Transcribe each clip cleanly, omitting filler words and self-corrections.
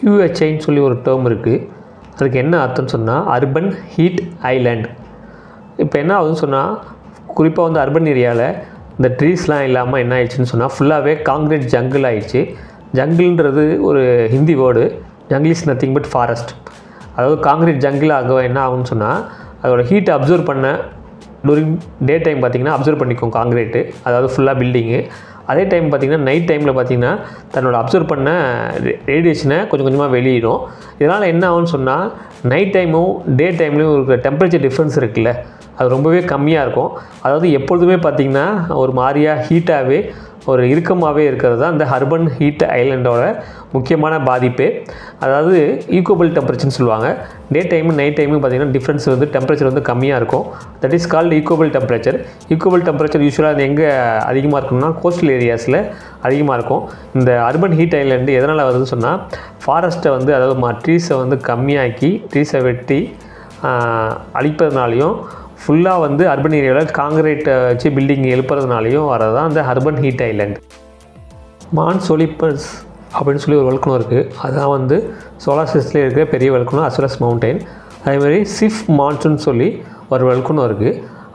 QHIன்னு சொல்லி ஒரு டேர்ம் இருக்குது. அதுக்கு என்ன அர்த்தம்னு சொன்னால் அர்பன் ஹீட் ஐலேண்ட். இப்போ என்ன ஆகுதுன்னு சொன்னால் குறிப்பாக வந்து அர்பன் ஏரியாவில் இந்த ட்ரீஸ்லாம் இல்லாமல் என்ன ஆயிடுச்சுன்னு சொன்னால் ஃபுல்லாகவே காங்கிரீட் ஜங்கிள் ஆகிடுச்சு. ஜங்கிள்ன்றது ஒரு Hindi word. Jungle is nothing but forest. அதாவது காங்கிரீட் ஜங்கிள் ஆக என்ன ஆகும்னு சொன்னால் அதோட ஹீட்டை அப்சர்வ் பண்ண டூரிங் டே டைம் பார்த்திங்கன்னா அப்சர்வ் பண்ணிக்கும் காங்கிரீட்டு, அதாவது ஃபுல்லாக பில்டிங்கு. அதே டைம் பார்த்திங்கன்னா நைட் டைமில் பார்த்திங்கன்னா தன்னோட அப்சர்வ் பண்ண ரேடியேஷனை கொஞ்சம் கொஞ்சமாக வெளியிடும். இதனால் என்ன ஆகும்னு சொன்னால் நைட் டைமும் டே டைம்லேயும் இருக்கிற டெம்பரேச்சர் டிஃப்ரென்ஸ் இருக்குல்ல, அது ரொம்பவே கம்மியாக இருக்கும். அதாவது எப்பொழுதுமே பார்த்திங்கன்னா ஒரு மாதிரியாக ஹீட்டாகவே ஒரு இறுக்கமாகவே இருக்கிறது தான் இந்த அர்பன் ஹீட் ஐலண்டோட முக்கியமான பாதிப்பு. அதாவது ஈக்குவபிள் டெம்பரேச்சர்னு சொல்லுவாங்க. டே டைமு நைட் டைமு பார்த்திங்கன்னா டிஃப்ரென்ஸ் வந்து டெம்பரேச்சர் வந்து கம்மியாக இருக்கும். That is called equable temperature. Equable temperature யூஸ்வலாக அது எங்கே அதிகமாக இருக்கும்னா கோஸ்டல் ஏரியாஸில் அதிகமாக இருக்கும். இந்த அர்பன் ஹீட் ஐலண்டு எதனால் வருதுன்னு சொன்னால் ஃபாரஸ்ட்டை வந்து அதாவது ட்ரீஸை வந்து கம்மியாக்கி ட்ரீஸை வெட்டி அழிப்பதுனாலையும் ஃபுல்லாக வந்து அர்பன் ஏரியாவில் காங்கிரீட்டை வச்சு பில்டிங் எழுப்புறதுனாலையும் வரது தான் இந்த அர்பன் ஹீட் ஐலண்ட். மான்ஸ் ஒலிம்பஸ் அப்படின்னு சொல்லி ஒரு வல்கனோ இருக்குது. அதுதான் வந்து சோலார் சிஸ்டத்தில் இருக்கிற பெரிய வல்கனோ அஸ்வெல் மவுண்டைன். அதேமாதிரி சிஃப் மான்ஸ்னு சொல்லி ஒரு வல்கனோ இருக்குது.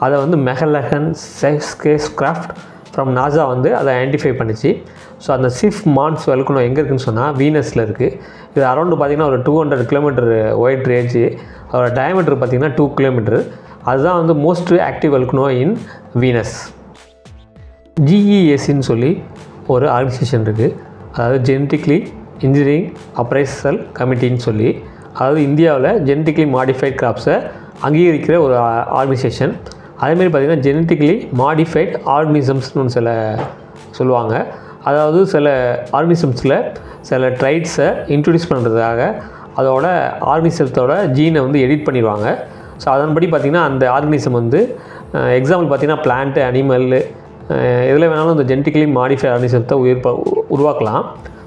அதை வந்து மெகலகன் ஸ்பேஸ்கிராஃப்ட் ஃப்ரம் நாசா வந்து அதை ஐடென்டிஃபை பண்ணிச்சு. ஸோ அந்த சிஃப் மான்ஸ் வல்கனோ எங்கே இருக்குதுன்னு சொன்னால் வீனஸில் இருக்குது. இது அரௌண்டு பார்த்திங்கன்னா ஒரு 200 கிலோமீட்டர் ஒயிட் ரேஞ்சு. அதோட டயமீட்டர் பார்த்திங்கன்னா 2 கிலோமீட்டர். அதுதான் வந்து மோஸ்ட் ஆக்டிவ் வல்கனோ இன் வீனஸ். GEACன்னு சொல்லி ஒரு ஆர்கனைசேஷன் இருக்குது. அதாவது ஜெனட்டிக்லி இன்ஜினியரிங் அப்ரைசல் கமிட்டின்னு சொல்லி, அதாவது இந்தியாவில் ஜெனட்டிக்லி மாடிஃபைட் கிராப்ஸை அங்கீகரிக்கிற ஒரு ஆர்கனைசேஷன். அதேமாதிரி பார்த்திங்கன்னா ஜெனட்டிக்லி மாடிஃபைட் ஆர்கனிசம்ஸ்னு சில சொல்லுவாங்க. அதாவது சில ஆர்கனிசம்ஸில் சில ட்ரைட்ஸை இன்ட்ரடியூஸ் பண்ணுறதுக்காக அதோட ஆர்கனிசத்தோட ஜீனை வந்து எடிட் பண்ணிடுவாங்க. ஸோ அதன்படி பார்த்திங்கன்னா அந்த ஆர்கனிசம் வந்து எக்ஸாம்பிள் பார்த்திங்கன்னா பிளான்ட்டு, அனிமல்லு எதில் வேணாலும் இந்த ஜெனட்டிக்கலி மாடிஃபைட் ஆர்கனிசத்தை உருவாக்கலாம்.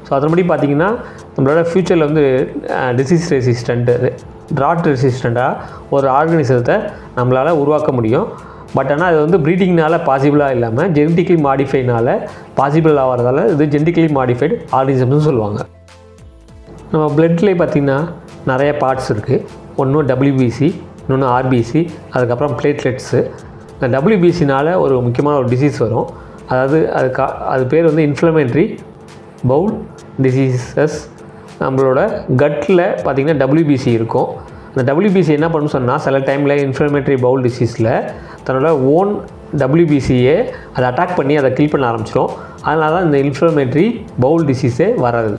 ஸோ அதன்படி பார்த்திங்கன்னா நம்மளோட ஃப்யூச்சரில் வந்து டிசீஸ் ரெசிஸ்டண்ட்டு, ட்ராட் ரெசிஸ்டண்ட்டாக ஒரு ஆர்கனிசத்தை நம்மளால் உருவாக்க முடியும். பட் ஆனால் அது வந்து ப்ரீடிங்னால் பாசிபிளாக இல்லாமல் ஜெனட்டிக்கலி மாடிஃபைனால் பாசிபிள் ஆகிறதால இது ஜெனட்டிக்கலி மாடிஃபைடு ஆர்கனிசம்னு சொல்லுவாங்க. நம்ம பிளட்லேயே பார்த்திங்கன்னா நிறைய பார்ட்ஸ் இருக்குது. ஒன்று WBC, இன்னொன்று RBC, அதுக்கப்புறம் பிளேட்லெட்ஸு. இந்த WBCனால் ஒரு முக்கியமான ஒரு டிசீஸ் வரும். அதாவது அது பேர் வந்து இன்ஃப்ளமேட்ரி பவுல் டிசீசஸ். நம்மளோட கட்டில் பார்த்திங்கன்னா WBC இருக்கும். அந்த WBC என்ன பண்ணணும்னு சொன்னால் சில டைமில் இன்ஃப்ளமேட்ரி பவுல் டிசீஸில் தன்னோட ஓன் WBCயை அதை அட்டாக் பண்ணி அதை கில் பண்ண ஆரம்பிச்சிடும். அதனால தான் இந்த இன்ஃப்ளமேட்ரி பவுல் டிசீஸே வராது.